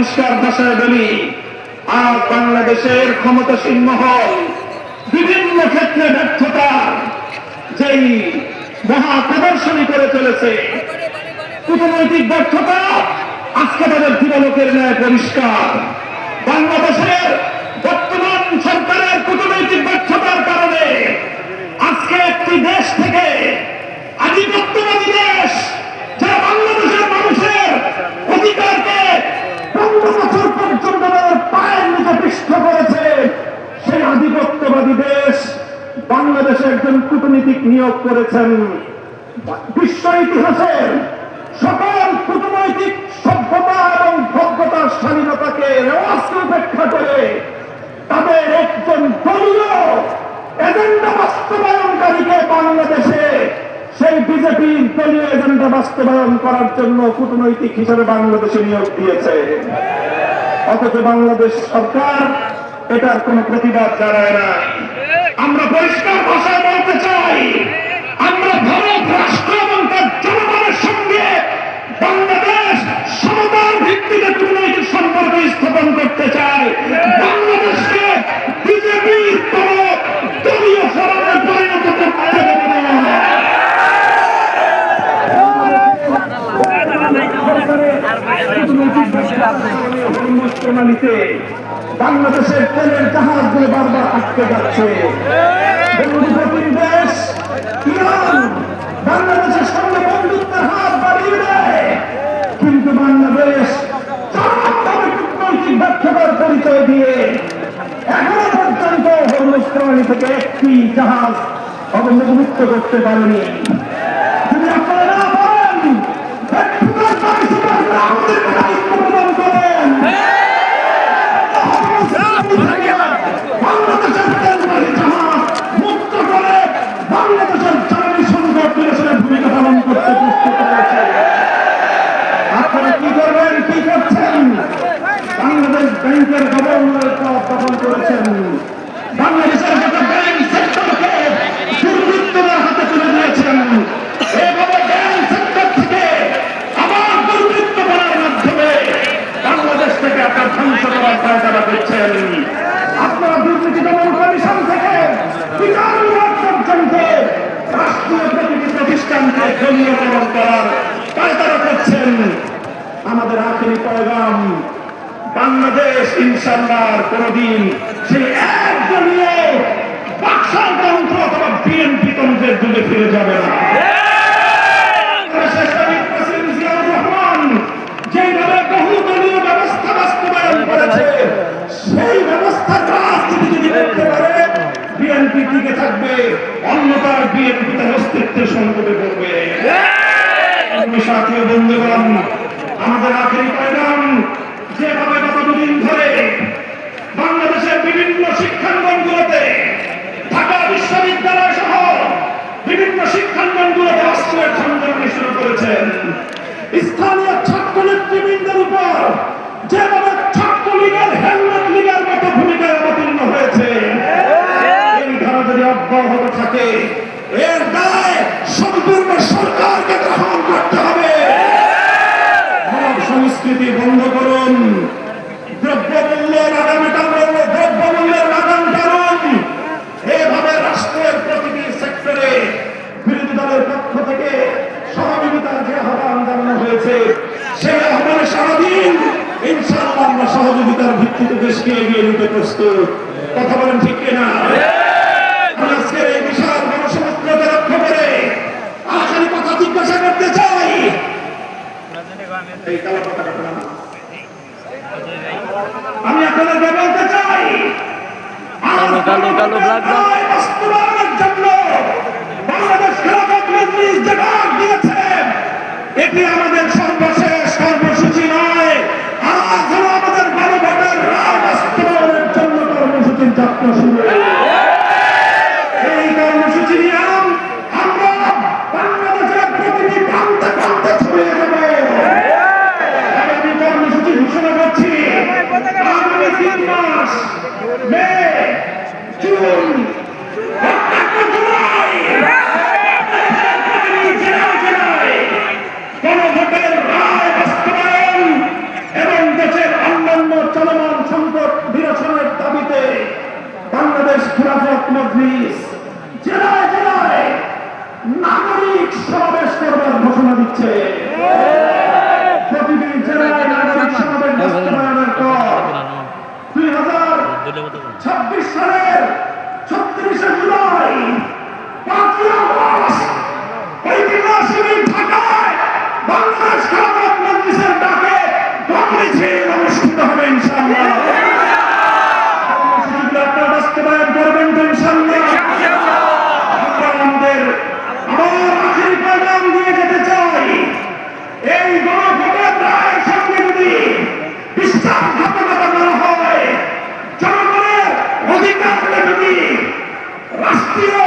পরিষ্কার ভাষায় বলি, আজ বাংলাদেশের ক্ষমতাসীন মহল বিভিন্ন ক্ষেত্রে ব্যর্থতার যেই মহা প্রদর্শনী করে চলেছে, কূটনৈতিক ব্যর্থতা আজকে তাদের দিবালোকের ন্যায় পরিষ্কার। বাংলাদেশের বর্তমান সরকারের কূটনৈতিক ব্যর্থতার কারণে আজকে একটি দেশ থেকে আধিপত্যবাদী দেশ, যারা বাংলাদেশের মানুষের অধিকারকে 15 বছর পর্যন্ত পায়ের নিচে পিষ্ট করেছে, সেই আধিপত্যবাদী দেশ বাংলাদেশে একজন কূটনীতিক নিয়োগ করেছেন। বিশ্ব ইতিহাসের সকল কূটনৈতিক সভ্যতা এবং ভব্যতার স্বাধীনতাকে রেওয়াজকে উপেক্ষা করে তাদের একজন দলীয় এজেন্ডা বাস্তবায়নকারীকে বাংলাদেশে সেই বিজেপির দলীয় এজেন্ডা বাস্তবায়ন করার জন্য কূটনৈতিক হিসেবে বাংলাদেশে নিয়োগ দিয়েছে। অথচ বাংলাদেশ সরকার এটার কোন প্রতিবাদ জানায় না। আমরা পরিষ্কার ভাষায় বলতে চাই, আমরা ভারত রাষ্ট্র এবং তার জনগণের সঙ্গে বাংলাদেশ সমতার ভিত্তিতে কূটনৈতিক সম্পর্ক স্থাপন করতে চাই। বাংলাদেশকে বিজেপির কোন দলীয় ফোরামে পরিণত করতে দেবে না। প্রণালীতে বাংলাদেশের তেলের জাহাজগুলো বারবার আটকে যাচ্ছে। দেশ ইরান বাংলাদেশের সঙ্গে বন্ধুত্বের হাত বাড়িয়ে দেয়, কিন্তু বাংলাদেশ কূটনৈতিক ব্যর্থতার পরিচয় দিয়ে এখনো পর্যন্ত হরমুজ প্রণালী থেকে একটি জাহাজ অবমুক্ত করতে পারেনি। যদি আপনারা না পারেন, আমাদেরকে দায়িত্ব প্রদান করেন। বাংলাদেশের তেলবাহী জাহাজ মুক্ত করে বাংলাদেশের জ্বালানি সংকট নিরসনের ভূমিকা পালন করতে প্রস্তুত হয়েছে। আপনারা কি করবেন, কি করছেন? বাংলাদেশ ব্যাংকের গভর্নরের পদ দখল করেছেন। বাংলাদেশের গোটা ব্যাংক সেক্টরকে দুর্বৃত্তদের হাতে তুলে দিয়েছেন। এভাবে ব্যাংক সেক্টর থেকে আবার দুর্বৃত্ত করার মাধ্যমে বাংলাদেশ থেকে আপনার ধ্বংস করার পায়তারা করছেন। আপনারা দুর্নীতি দমন কমিশন থেকে বিচার বিভাগ পর্যন্ত রাষ্ট্রীয় প্রতিটি প্রতিষ্ঠানকে দলীয়করণ করার পায়তারা করছেন। আমাদের আখেরি পয়গাম, বাংলাদেশ ইনশাআল্লাহ কোনদিন সেই একদলীয় বাকশালতন্ত্র অথবা বিএনপি তন্ত্রের যুগে ফিরে যাবে না। যেভাবে বহুদলীয় ব্যবস্থা বাস্তবায়ন করেছে, সেই ব্যবস্থার রাজনীতি যদি করতে পারে বিএনপি টিকে থাকবে, অন্যথায় বিএনপি তার অস্তিত্বের সংকটে পড়বে। সাথী বন্ধুগণ, আমাদের আখেরি পয়গাম, যেভাবে গত দুদিন ধরে বাংলাদেশের বিভিন্ন শিক্ষাঙ্গনগুলোতে, ঢাকা বিশ্ববিদ্যালয় সহ বিভিন্ন শিক্ষাঙ্গনগুলোতে অস্ত্রের সংগ্রামী শুরু করেছেন, স্থানীয় ছাত্র নেতৃবৃন্দের উপর যেভাবে ছাত্রলীগের হেলমেট লীগের মতো ভূমিকায় অবতীর্ণ হয়েছে, এই ধারা যদি অব্যাহত থাকে, এর দায় সম্পূর্ণ সরকারকে গ্রহণ করতে হবে। সংস্কৃতি বন্ধ করুন, দ্রব্যমূল্যের দ্রব্যমূল্যের লাগাম টানুন। এভাবে রাষ্ট্রের প্রতিটি সেক্টরে বিরোধী দলের পক্ষ থেকে সহযোগিতার যে আহ্বান জানানো হয়েছে, সেই আহ্বানে সারাদিন ইনশাআল্লাহ আমরা সহযোগিতার ভিত্তিতে দেশকে এগিয়ে নিতে প্রস্তুত। কথা বলেন ঠিক কিনা? আজকের এই বিশাল গণসমুদ্রকে লক্ষ্য করে আখেরি কথা জিজ্ঞাসা করতে চাই। আমি আপনাদেরকে বলতে চাই, বাস্তবায়নের জন্য বাংলাদেশ খেলাফত মজলিস যে ডাক দিয়েছে, এটি আমাদের সর্বশেষ কর্মসূচি নয়। আজ হলো আমাদের গণভোটের রায় বাস্তবায়নের জন্য কর্মসূচির যাত্রা শুরু। এই কর্মসূচি নিয়ে আমরা বাংলাদেশের প্রতিটি প্রান্তে প্রান্তে ছড়িয়ে যাব। আমি কর্মসূচি ঘোষণা করছি, আগামী 3 মাস, মে, জুন, জুলাই, গণভোটের রায় বাস্তবায়ন এবং দেশের খেলাফত মজলিস জেলায় জেলায় নাগরিক সমাবেশ করবার ঘোষণা দিচ্ছে। প্রতিটি জেলায় নাগরিক সমাবেশ বাস্তবায়নের পর 2026 সালের 36শে জুলাই 5ই আগস্ট ঐতিহাসিক ঢাকায় বাংলাদেশ খেলাফত মজলিসের ডাকে কর্মসূচি অনুষ্ঠিত হবে ইনশাআল্লাহ। কর্মসূচিগুলো আপনারা বাস্তবায়ন করবেন তো ইনশাআল্লাহ। আমাদের আবার আখেরি পয়গাম দিয়ে যেতে চাই, এই গণভোটের রায়ের সঙ্গে যদি বিশ্বাসঘাতকতা করা হয়, জনগণের অধিকারকে যদি রাষ্ট্রীয়